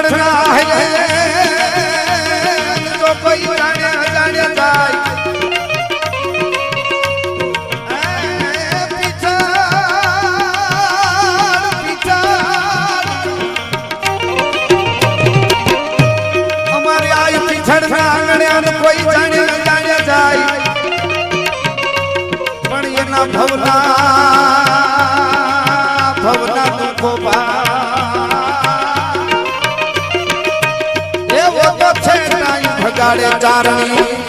પીછળના હે તો કોઈ જાણે અજાણે જાય અમારી આઈ પીછળના આંગણે કોઈ જાણે અજાણે જાય પણ એના ભવના દુઃખો ભગાડે ચારણી